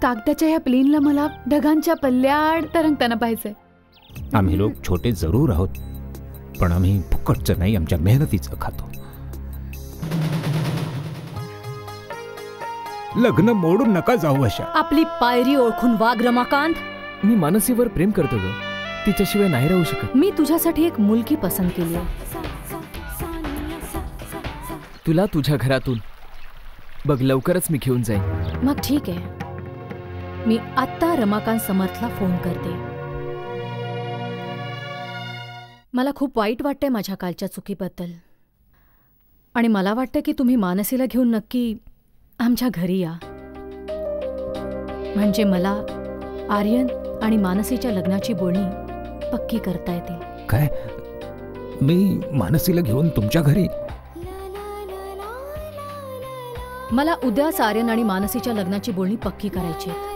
कागदाच्या या प्लेनला मला ढगांच्या पल्ल्याड तरंगताना पाहायचंय. आम्ही लोक छोटे जरूर आहोत, पण आम्ही फुकटचं नाही, आमच्या मेहनतीचं खातो. लग्न मोडून नका जाऊ अशा. आपली पायरी ओळखून वाग रमाकांत. मी मानसीवर प्रेम करतो ग, तिच्याशिवाय नाही राहू शकत. मी तुझ्यासाठी एक मुलगी पसंत केली आहे. तुला तुझ्या घरातून बघ, लवकरच मी घेऊन जाईन. मग ठीक आहे, मी आत्ता रमाकांत समर्थला फोन करते. मला खूप वाईट वाटतंय माझ्या कालच्या चुकीबद्दल, आणि मला वाटतं की तुम्ही मानसीला घेऊन नक्की आमच्या घरी या. म्हणजे मला आर्यन आणि मानसीच्या लग्नाची बोलणी पक्की करता येतील. काय? मी मानसीला घेऊन तुमच्या घरी? मला उद्याच आर्यन आणि मानसीच्या लग्नाची बोलणी पक्की करायची आहे.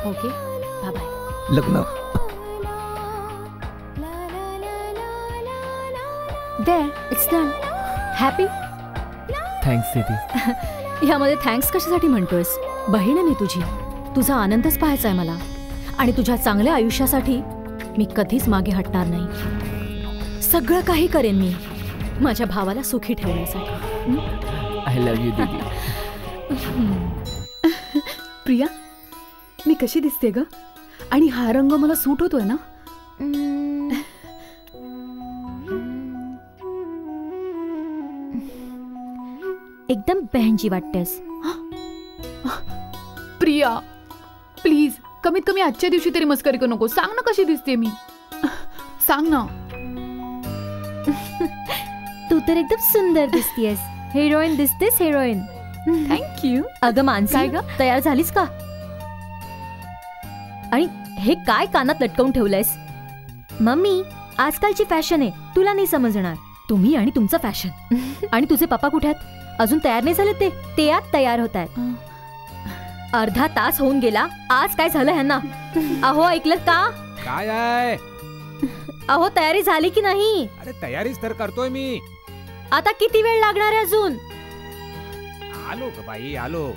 Okay, bye bye. लग्न There, it's done. Happy? Thanks दीदी. यामध्ये थँक्स कशासाठी म्हणतोयस? बहीण आहे मी तुझी, तुझा आनंदच पाहायचा आहे मला, आणि तुझ्या चांगल्या आयुष्यासाठी मी कधीच मागे हटणार नाही. सगळं काही करेन मी माझ्या भावाला सुखी ठेवण्यासाठी. आय लव्ह यू दीदी. प्रिया, मी कशी दिसते ग? आणि हा रंग मला सूट होतोय ना? एकदम बहनची वाटतेस. प्रिया प्लीज, कमीत कमी आजच्या दिवशी तरी मस्करी करू नको. सांग ना कशी दिसते मी, सांग ना. तू तर एकदम सुंदर दिसतेस. हिरोईन दिसतेस, हिरोईन. थँक्यू. अगं मानसी, काय ग, तयार झालीस का? आणि हे काय कानात लटकवून ठेवलंयस? मम्मी, आजकालची फॅशन आहे, तुला नाही समजणार. तुम्ही आणि तुमचं फॅशन. आणि तुझे पप्पा कुठे आहेत? अजून तयार नाही झाले? ते आत तयार होत आहेत. अर्धा तास होऊन गेला, आज काय झालं ह्यांना? अहो, ऐकलं का? काय आहे? अहो, तयारी झाली की नाही? अरे तयारीच तर करतोय मी. आता किती वेळ लागणार आहे अजून? आलो ग बाई, आलो.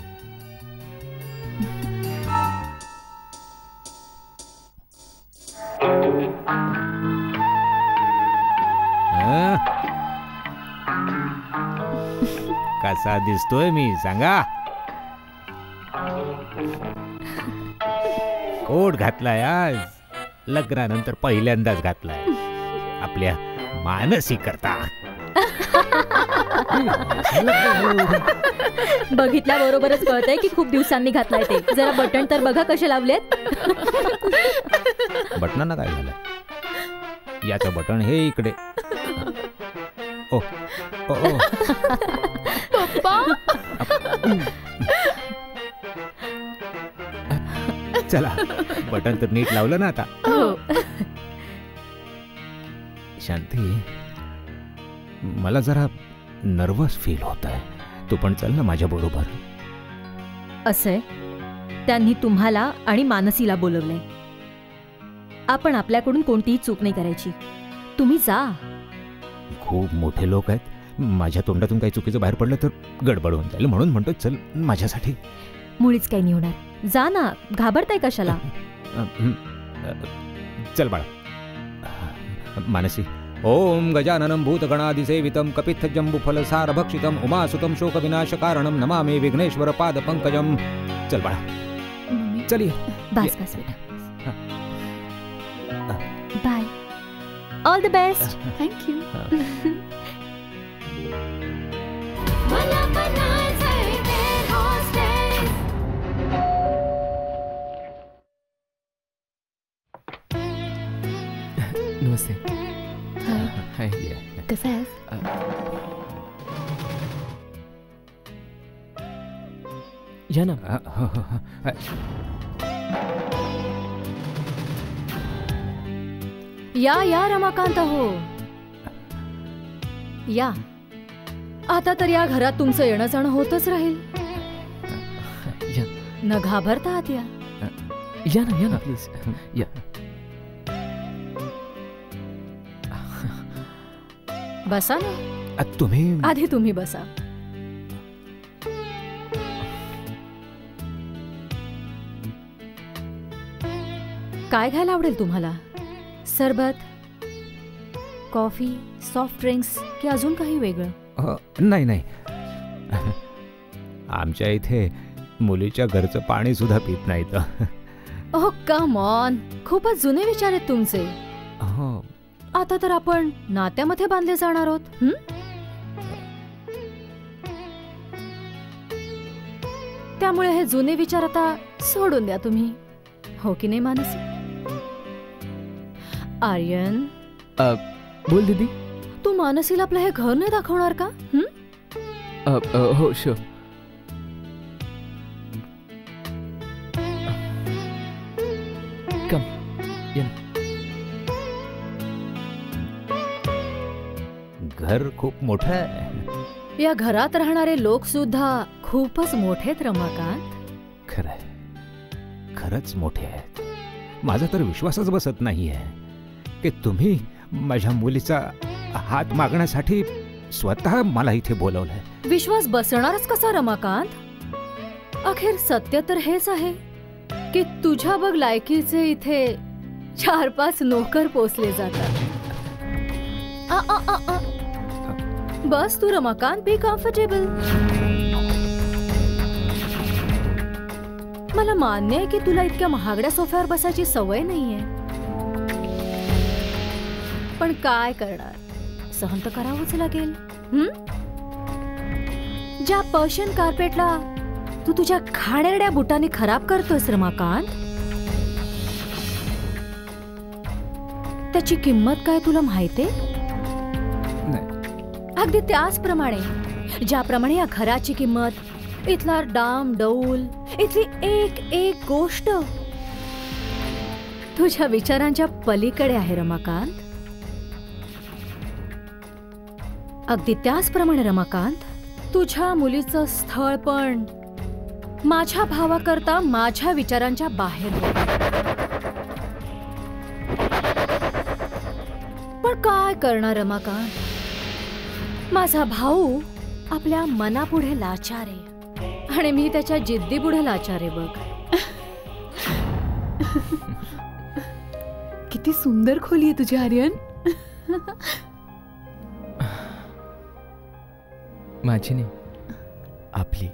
कसा दिसतोय मी सांगा? कोट घातलाय आज, लग्नानंतर पहिल्यांदाच घातलाय आपल्या मानसी करता. बघितल्याबरोबरच कळतंय की खूप दिवसांनी घातलाय ते. जरा बटन तर बघा कसे लावलेत. बटनांना काय झालं? याचं बटन हे इकडे. ओ ओ ओ पप्पा, चला, बटन तर नीट लावलं ना आता. शांती, मला जरा नर्वस फील होत आहे. तू पण चल ना माझ्या बरोबर. असंय, त्यांनी तुम्हाला आणि मानसीला बोलवलंय. आपण आपल्याकडून कोणतीही चूक नाही करायची. तुम्ही जा. खूप मोठे लोक आहेत, माझ्या तोंडातून काही चुकीचं बाहेर पडलं तर गडबड होऊन जाईल, म्हणून म्हणतो चल माझ्यासाठी. मुळीच काही नाही होणार. जा ना, घाबरताय कशाला? चल बाळा. मानसी. ओम गजाननं भूतगणादिसेवितं कपित्थजम्बुफलसारभक्षितम् उमासुतं शोकविनाशकारणं नमामि विघ्नेश्वर पादपङ्कजं. चल बाळा, मम्मी. चल ये. बस बस बेटा. Bye. All the best. Thank you. नमस्ते. Hi, hi. कसा आहेस? या ना. या या रमाकांत हो, या. आता तर या घरात तुमचं येणं जाणं होतच राहील. या. न घाबरता आत या. या ना प्लीज. या. बसा ना. तुम्ही आधी तुम्ही बसा. काय घ्यायला आवडेल तुम्हाला? सरबत, कॉफी, सॉफ्ट ड्रिंक्स की अजून काही वेगळं? नाही. आमच्या इथे मुलीच्या घरचं पाणी सुद्धा पित नाहीत. ओह कम ऑन, खूपच जुने विचार आहेत तुमचे. आता तर आपण नात्यामध्ये बांधले जाणार आहोत. त्यामुळे हे जुने विचार आता सोडून द्या तुम्ही, हो की नाही मानसी? आर्यन, बोल दीदी. तू मानसीला आपलं हे घर नाही दाखवणार का? हो शुअर. कम. घर खूप मोठं आहे. या घरात राहणारे लोक सुद्धा खूपच मोठेत रमाकांत. खरंय, खरंच मोठे आहेत. माझा तर विश्वासच बसत नाहीये की तुम्ही माझ्या मुलीचा हात मागण्यासाठी स्वतः मला इथे बोलवलंय. विश्वास बसणारच कसा रमाकांत? अखेर सत्य तर हेच आहे की तुझ्या बघ लायकीचे इथे 4-5 नोकर पोचले जातात. बस तू रमाकांत, बी कम्फर्टेबल. मला मान्य आहे की तुला इतक्या महागड्या सोफ्यावर बसायची सवय नाहीये, पण काय करणार, सहन तर करावंच लागेल. ज्या पर्शियन कार्पेटला तू तुझ्या घाणेरड्या बुटाने खराब करतोस रमाकांत, त्याची किंमत काय तुला माहितीये? अगदी त्याचप्रमाणे ज्याप्रमाणे या घराची किंमत, इथला डाम डौल, इथली एक गोष्ट तुझ्या विचारांच्या पलीकडे आहे रमाकांत. अगदी त्याचप्रमाणे रमाकांत, तुझ्या मुलीचं स्थळ पण माझ्या भावाकरता माझ्या विचारांच्या बाहेर. पण काय करणार रमाकांत, माझा भाऊ आपल्या मनापुढे लाचार आहे आणि मी त्याच्या जिद्दीपुढे लाचार आहे बघ. किती सुंदर खोली आहे तुझी आर्यन. माझी नाही, आपली.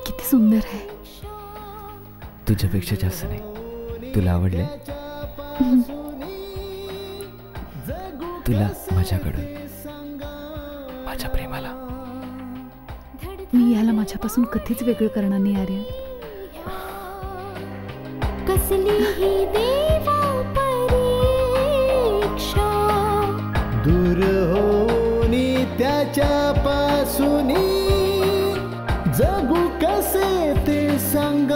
किती सुंदर आहे. तुझ्यापेक्षा जास्त नाही. तुला आवडले? तुला माझ्याकडून, माझ्या प्रेमाला. मी याला माझ्यापासून कधीच वेगळं करणार नाही आर्यन. दूर होनी त्याच्या पासून जगू कसे ते सांग.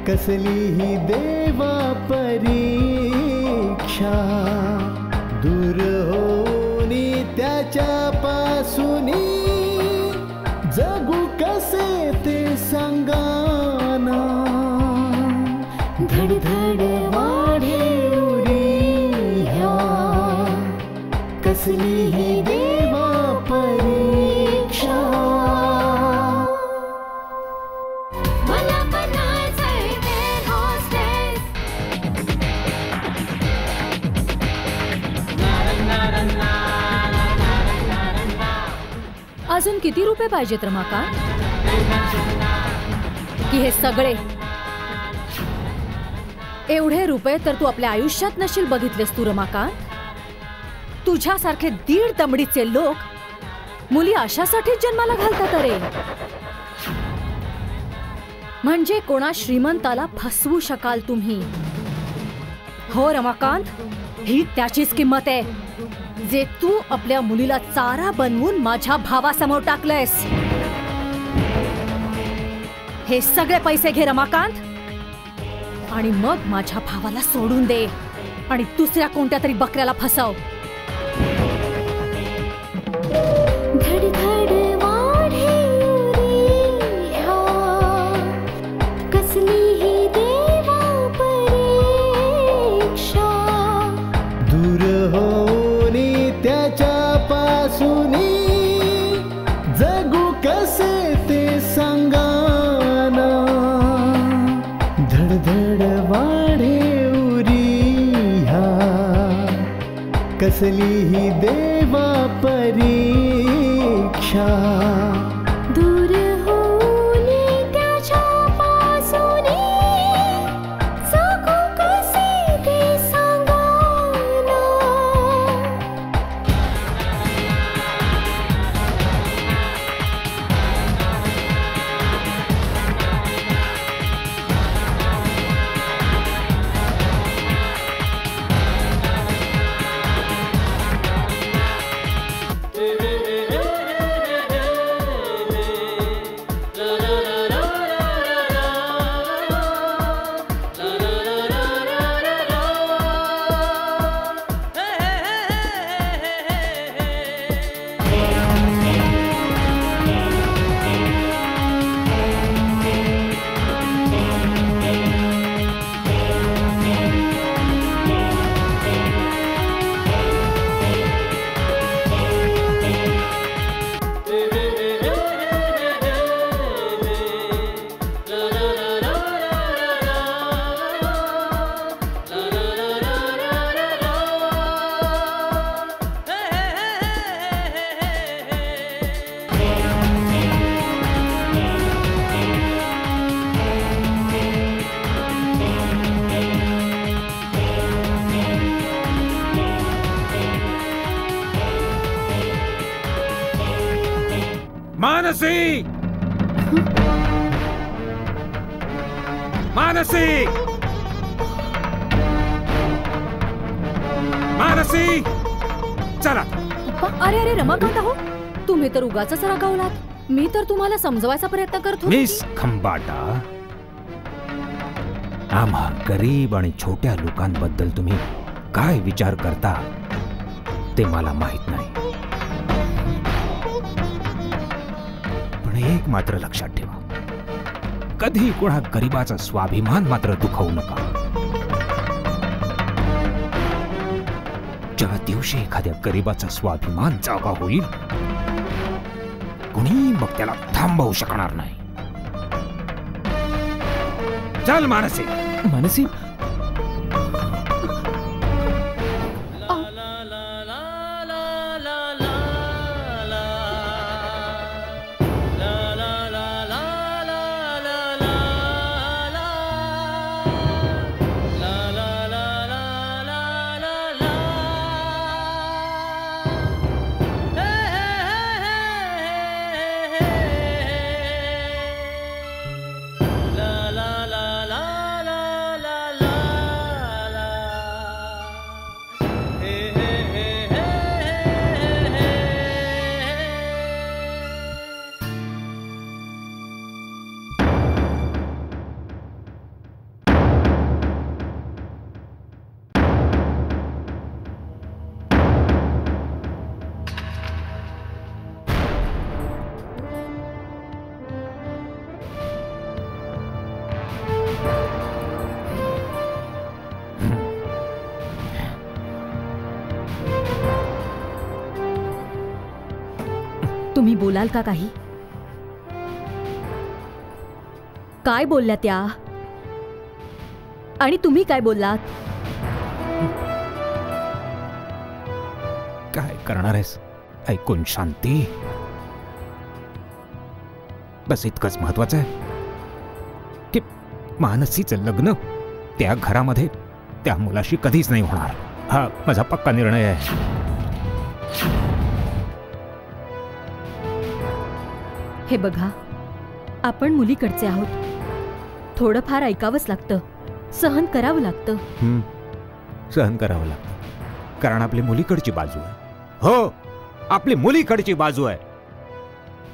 कसली ही देवा परीक्षा दूर होऊनी त्याच्या पासूनी जगू कसे ते सांगाना धडधड वाढे उरी ह्या कसली ही देवा परीक्षा अजून किती रुपये पाहिजेत रमाकांत? की हे सगळे? एवढे रुपये तर तू आपल्या आयुष्यात नशील बघितलेस तू रमाकांत. तुझ्यासारखे 1.5 तमडीचे लोक मुली अशासाठीच जन्माला घालतात अरे. म्हणजे कोणा श्रीमंताला फसवू शकाल तुम्ही. हो रमाकांत, ही त्याचीच किंमत आहे जे तू आपल्या मुलीला चारा बनवून माझ्या भावासमोर टाकलंयस. हे सगळे पैसे घे रमाकांत आणि मग माझ्या भावाला सोडून दे आणि दुसऱ्या कोणत्या तरी बकऱ्याला फसव. धडधड वाढे उरी कसली ही देवा परीक्षा दूर होऊनी त्याच्या पासूनी जगू कसे ते सांगाना धडधड वाढे उरी ह्या कसली ही देवा परीक्षा दूर होऊनी त्याच्या पासूनी जगू कसे ते सांगाना मानसी, मानसी, मानसी, चला. अरे अरे रमाकांत आहो, तुम्ही तर उगाचच रागावलात. मी तर तुम्हाला समजवायचा प्रयत्न करत होते. मिस खंबाटा, आम्हा गरीब आणि छोट्या लोकांबद्दल तुम्ही काय विचार करता ते मला माहित नाही. पण एक मात्र लक्षात ठेवा, कधी कोणा गरीबाचा स्वाभिमान मात्र दुखावू नका. ज्या दिवशी एखाद्या गरीबाचा स्वाभिमान जागा होईल, कुणी मग त्याला थांबवू शकणार नाही. चल Mansi. Mansi, la la la la la la la तुम्ही बोलाल का काही? काय बोलल्या त्या? आणि तुम्ही काय बोललात? काय करणार आहेस? ऐकून शांती. बस इतकंच महत्वाचं आहे की मानसीचं लग्न त्या घरामध्ये त्या मुलाशी कधीच नाही होणार. हा माझा पक्का निर्णय आहे. हे बघा, आपण मुलीकडचे आहोत. थोडंफार ऐकावंच लागतं, सहन करावं लागतं. सहन करावं लागतं, कारण आपली मुलीकडची बाजू आहे. हो, आपली मुलीकडची बाजू आहे.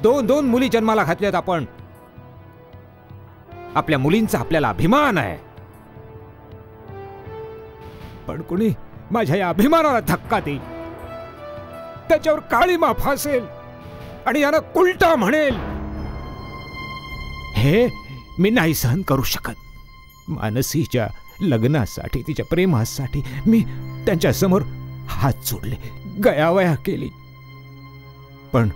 दोन मुली जन्माला घातल्यात आपण. आपल्या मुलींचा आपल्याला अभिमान आहे. पण कोणी माझ्या या अभिमानाला धक्का देईल, त्याच्यावर काळीमा फासेल आणि यानं उलटा म्हणेल, हे मी नाही सहन करू शकत. मानसीच्या लग्नासाठी, तिच्या प्रेमासाठी मी त्यांच्या समोर हात जोडले, गयावया केली. पण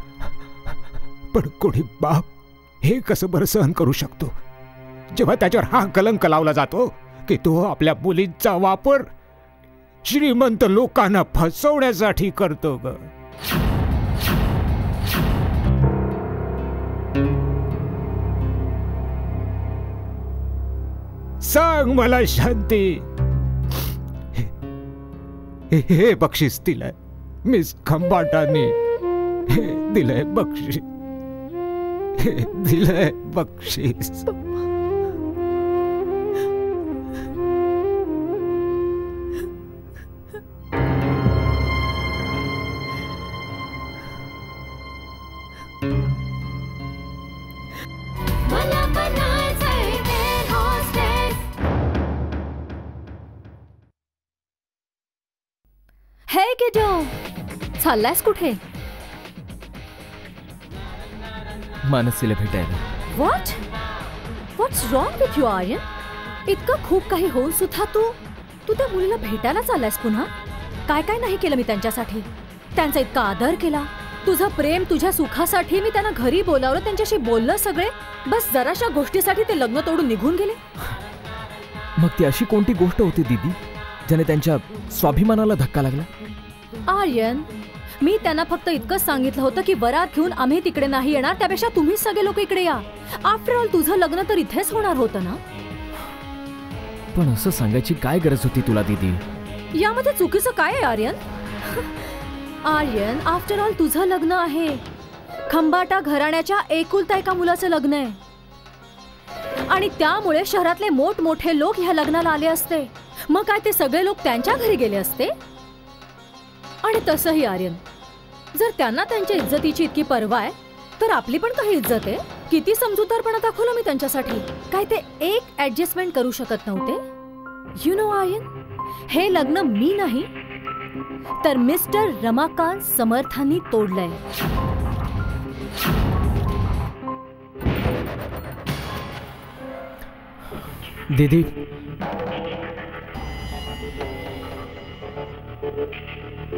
कोणी बाप हे कसं बरं सहन करू शकतो जेव्हा त्याच्यावर हा कलंक लावला जातो की तो आपल्या मुलींचा वापर श्रीमंत लोकांना फसवण्यासाठी करतो ग. सांग मला शांती, हे बक्षीस दिलंय मिस खंबाटाने. हे दिलंय बक्षीस, हे दिलंय बक्षीस. मला बनायचंय air hostess. हे किटो, चाललायस कुठे? मानसीला भेटायला. व्हॉट्स रॉंग विथ यू आर्यन? इतकं खूप काही होऊन सुद्धा तू त्या मुलीला भेटायला चाललायस पुन्हा? काय काय नाही केलं मी त्यांच्यासाठी. त्यांचा इतका आदर केला, तुझं प्रेम, तुझ्या सुखासाठी मी त्यांना घरी बोलावलं, त्यांच्याशी बोललं सगळे. बस जराशा गोष्टीसाठी ते लग्न तोडून निघून गेले. मग ती अशी कोणती गोष्ट होती दीदी ज्याने त्यांच्या स्वाभिमानाला धक्का लागला? आर्यन, मी त्यांना फक्त इतकंच सांगितलं होतं की वरात घेऊन आम्ही तिकडे नाही येणार, त्यापेक्षा तुम्हीच सगळे लोक इकडे या. आफ्टर ऑल तुझं लग्न तर इथेच होणार होतं ना. पण असं सांगायची काय गरज होती तुला दीदी? यामध्ये चुकीचं काय आहे आर्यन? आर्यन, आफ्टर ऑल तुझं लग्न आहे. खंबाटा घराण्याच्या एकुलता एका मुलाचं लग्न आहे आणि त्यामुळे शहरातले मोठमोठे लोक ह्या लग्नाला आले असते. मग काय ते सगळे लोक त्यांच्या घरी गेले असते? आणि तसंही आर्यन, जर त्यांना त्यांच्या इज्जतीची इतकी पर्वा आहे तर आपली पण काही इज्जत आहे. किती समजूतदारपणा दाखवला मी त्यांच्यासाठी. काय ते एक ऍडजस्टमेंट करू शकत नव्हते? यु नो आर्यन, हे लग्न मी नाही तर मिस्टर रमाकांत समर्थांनी तोडलंय. दीदी,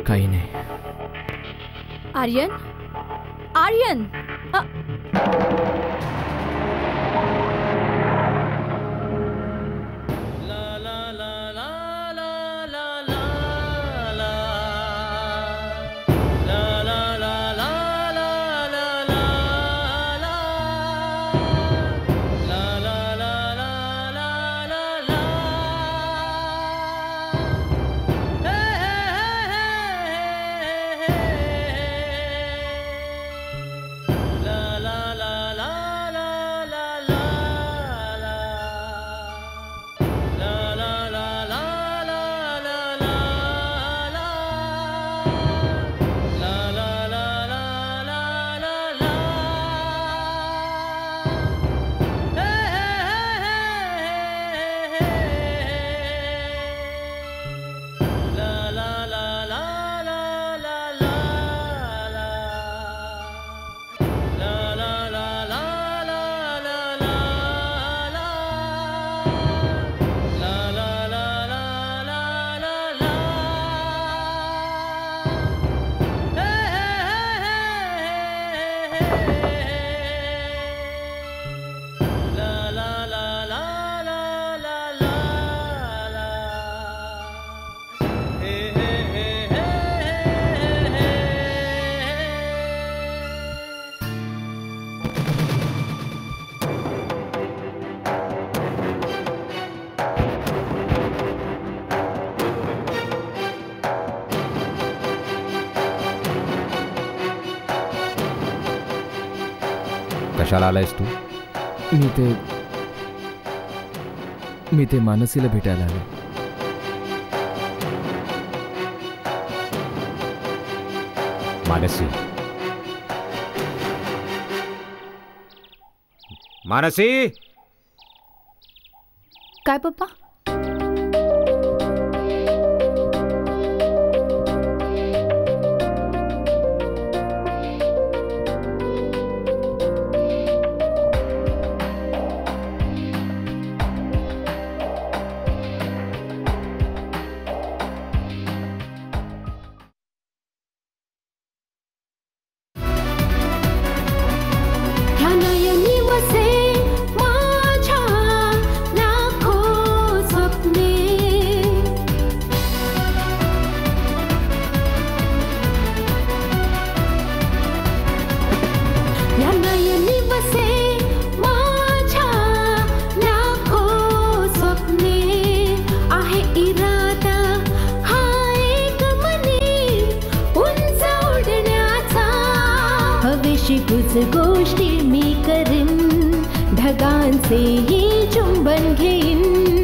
काही नाही. Aryan, Aryan, la la la la कशाला आलायस तू? मी ते मानसीला भेटायला आलो. मानसी, मानसी, काय पप्पा? ह्या नयनी वसे माझ्या लाखो स्वप्ने. ह्या नयनी वसे माझ्या लाखो स्वप्ने. आहे इरादा हा एक मनी उंच उडण्याचा. हवेशी कुच गोष्टी मी करीन, ढगांचेही चुंबन घेईन.